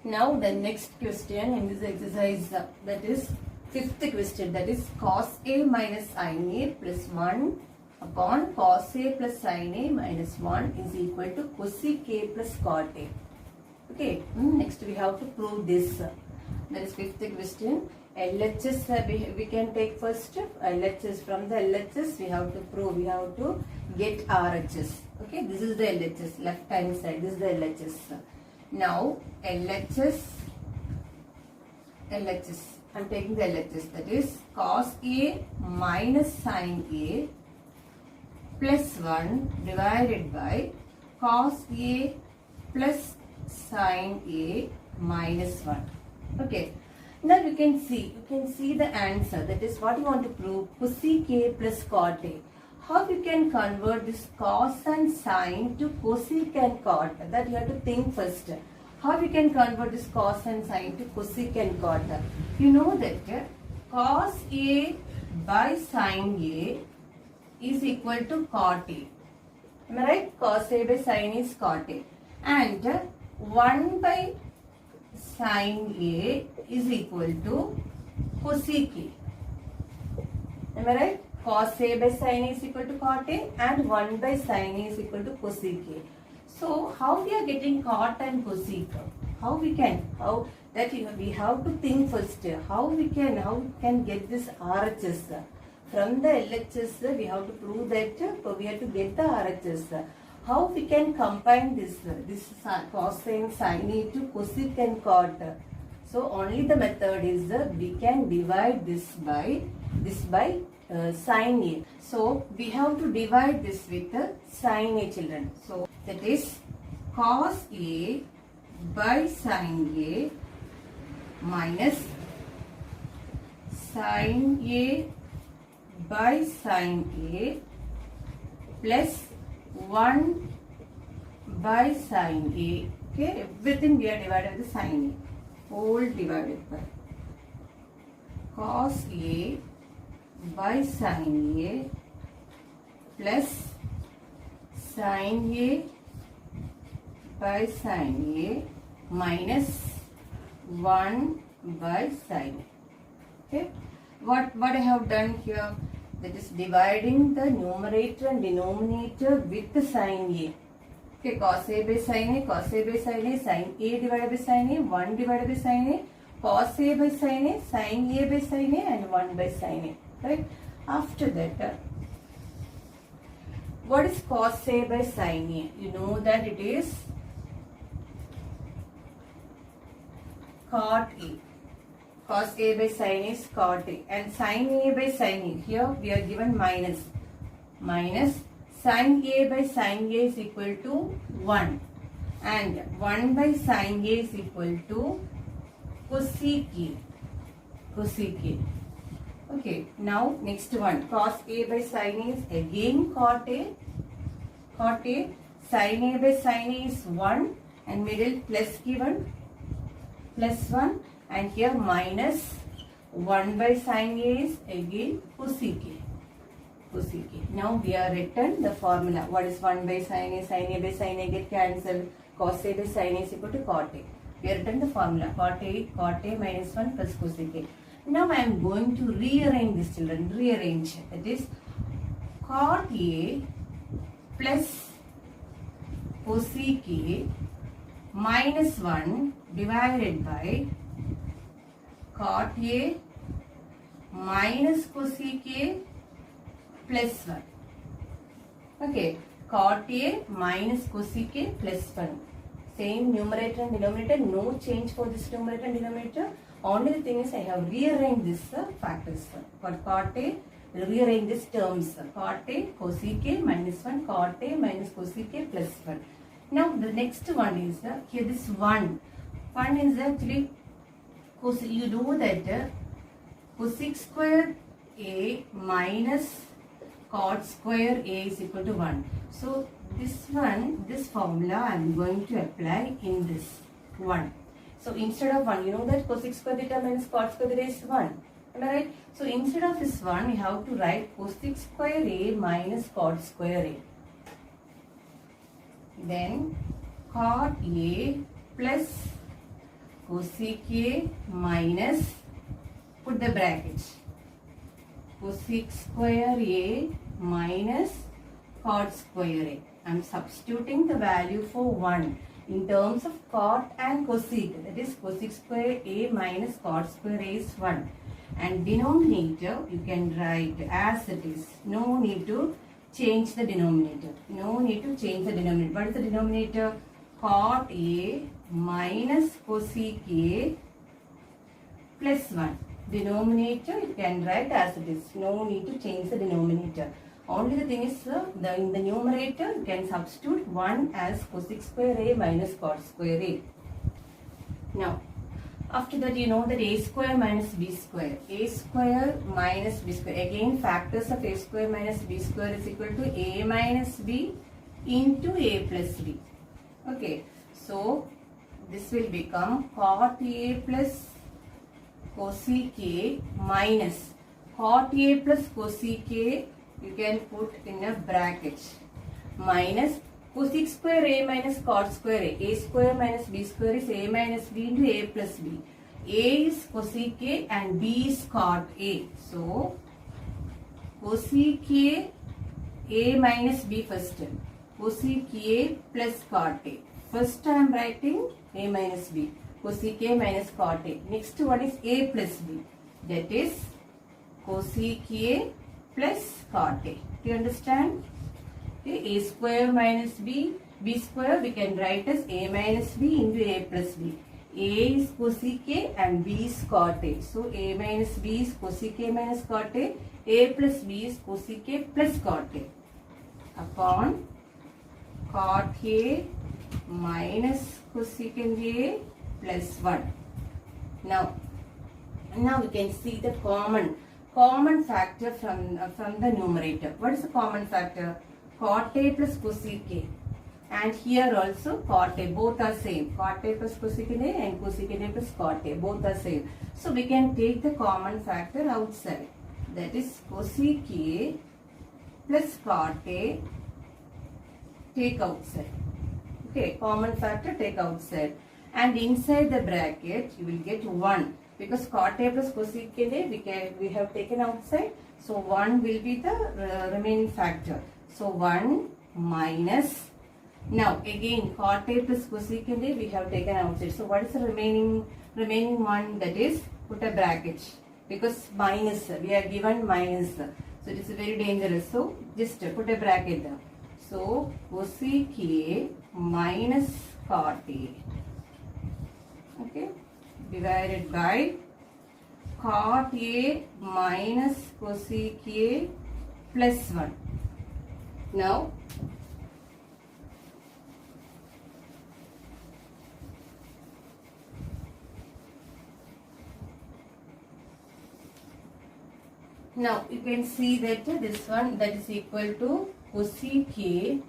Now the next question in this exercise, that is fifth question, that is cos A minus sin A plus 1 upon cos A plus sin A minus 1 is equal to cosec A plus cot A. Okay, next we have to prove this. That is fifth question. LHS we can take first. LHS, from the LHS we have to prove, we have to get RHS. Okay, this is the LHS, left hand side, this is the LHS. Now LHS, I'm taking the LHS, that is cos A minus sin A plus 1 divided by cos A plus sin A minus 1. Okay. Now you can see the answer, that is what you want to prove, cosec A plus cot A. How you can convert this cos and sin to cosec and cot? That you have to think first. How we can convert this cos and sin to cosec and cot? You know that cos A by sin A is equal to cot A. Am I right? Cos A by sin is cot A. And 1 by sin A is equal to cosec A. Am I right? Cos A by sin A is equal to cot A and 1 by sin A is equal to cosec A. So how we are getting cot and cosec? How we can? How that we have to think first. How we can get this RHS? From the LHS we have to prove that we have to get the RHS. How we can combine this cos and sin A to cosec and cot? So only the method is we can divide this by sin A. So we have to divide this with sin A, children. So that is cos A by sin A minus sin A by sin A plus 1 by sin A. Okay, everything we are divided with sin A, whole divided by cos A by sin A plus sin A by sin A minus 1 by sin A. Okay, what I have done here, that is dividing the numerator and denominator with the sin A. Okay, cos A by sin A, sin A divided by sin A, 1 divided by sin A, cos A by sin A, sin A by sin A and 1 by sin A. Right? After that, what is cos A by sin A? You know that it is cot A. Cos A by sin A is cot A, and sin A by sin A, here we are given minus sin A by sin A is equal to 1 and 1 by sin A is equal to cosec A. Okay, now next one, cos A by sin A is again cot A, sin A by sin A is 1 and middle plus given, plus 1, and here minus 1 by sin A is again cosec A. Now we are written the formula. What is 1 by sin A? Sin A by sin A get cancelled. Cos A by sin A is equal to cot A. We have written the formula. Cot A minus 1 plus cosec A. Now I am going to rearrange this, children. Rearrange. That is cot A plus cosec A minus 1 divided by cot A minus cosec A plus 1. Okay, cot A minus cosec A plus 1. Same numerator and denominator, no change for this numerator and denominator. Only the thing is I have rearranged this factors. For cot A, rearrange these terms. Cot A, cosec A minus 1, cot A minus cosec A plus 1. Now the next one is here this 1. 1 is actually, you know that cosec square A minus cot square A is equal to 1. So this formula I am going to apply in this 1. So instead of 1, you know that cosec square theta minus cot square theta is 1. Am I right? So instead of this 1, we have to write cosec square A minus cot square A. Then cot A plus cosec A minus, put the bracket, cosec square A minus cot square A. I am substituting the value for 1 in terms of cot and cosec. That is cosec square A minus cot square A is 1. And denominator you can write as it is. No need to change the denominator. No need to change the denominator. What is the denominator? Cot A minus cosec A plus 1. Denominator you can write as it is. No need to change the denominator. Only the thing is in the numerator you can substitute 1 as cosec square A minus cot square A. Now after that you know that A square minus B square. A square minus B square. Again factors of A square minus B square is equal to A minus B into A plus B. Okay. So this will become cot A plus cosec A minus cot A plus cosec A, you can put in a bracket, minus cosec square A minus cot square A. A square minus B square is A minus B into A plus B. A is cosec A and B is cot A. So cosec A minus B first. Cosec A plus cot A. First I am writing A minus B. Cosec A minus cot A. Next one is A plus B. That is cosec A plus cot A. Do you understand? Okay, A square minus B. B square we can write as A minus B into A plus B. A is cosec A and B is cot A. So A minus B is cosec A minus cot A. A plus B is cosec A plus cot A. Upon cot A minus cosecant A plus 1. Now we can see the common factor from the numerator. What is the common factor? Cot A plus cosec A. And here also cot A, both are same. Cot A plus cosecant A and cosecant A plus cot A, both are same. So we can take the common factor outside. That is cosec A plus cot A, take outside. Okay, common factor take outside. And inside the bracket you will get 1. Because cot A plus cosecant A we have taken outside. So 1 will be the remaining factor. So 1 minus. Now again cot A plus cosecant A we have taken outside. So what is the remaining one? That is, put a bracket. Because minus, we are given minus. So it is very dangerous. So just put a bracket there. So cosec A minus cot A. Okay. Divided by cot A minus cosec A plus 1. Now you can see that this one, that is equal to cosec A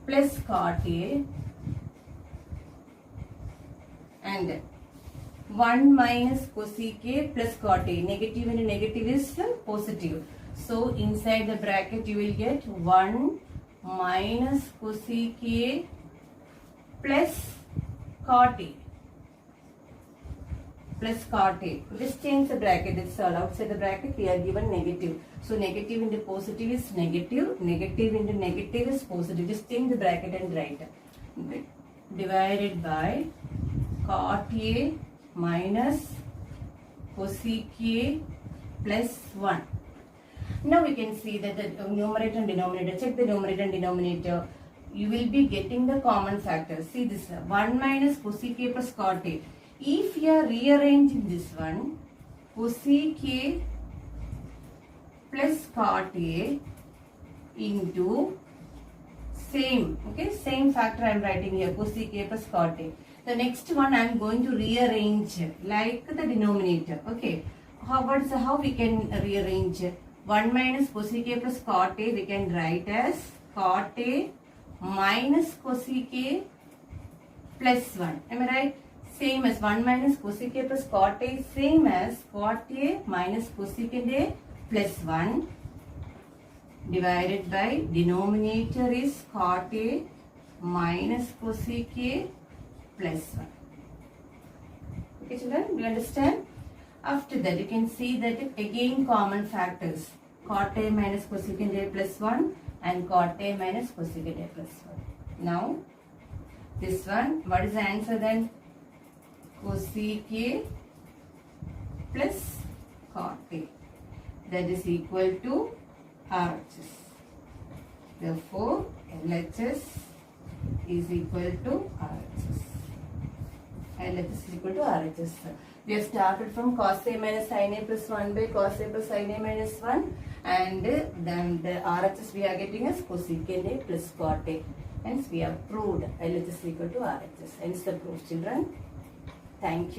plus cot A and 1 minus cosec A plus cot A. Negative and negative is positive. So inside the bracket you will get 1 minus cosec A plus cot A. Plus cot A. Just change the bracket. It's all outside the bracket we are given negative. So negative into positive is negative. Negative into negative is positive. Just change the bracket and write. Divided by cot A minus cosec A plus 1. Now we can see that the numerator and denominator. Check the numerator and denominator. You will be getting the common factor. See this 1 minus cosec A plus cot A. If you are rearranging this one, cosec A plus cot A into same factor I am writing here, cosec A plus cot A. The next one I am going to rearrange like the denominator. Okay, how we can rearrange? 1 minus cosec A plus cot A we can write as cot A minus cosec A plus 1. Am I right? Same as 1 minus cosec A plus cot A, same as cot A minus cosecant A plus 1 divided by denominator is cot A minus cosec A plus 1. Okay, children, do you understand? After that, you can see that again common factors. Cot A minus cosecant A plus 1 and cot A minus cosecant A plus 1. Now, this one, what is the answer then? Cosec A plus cot A. That is equal to RHS. Therefore, LHS is equal to RHS. LHS is equal to RHS. We have started from cos A minus sin A plus 1 by cos A plus sin A minus 1, and then the RHS we are getting as cosecant A plus cot A. Hence we have proved LHS is equal to RHS. Hence the proof, children. Thank you.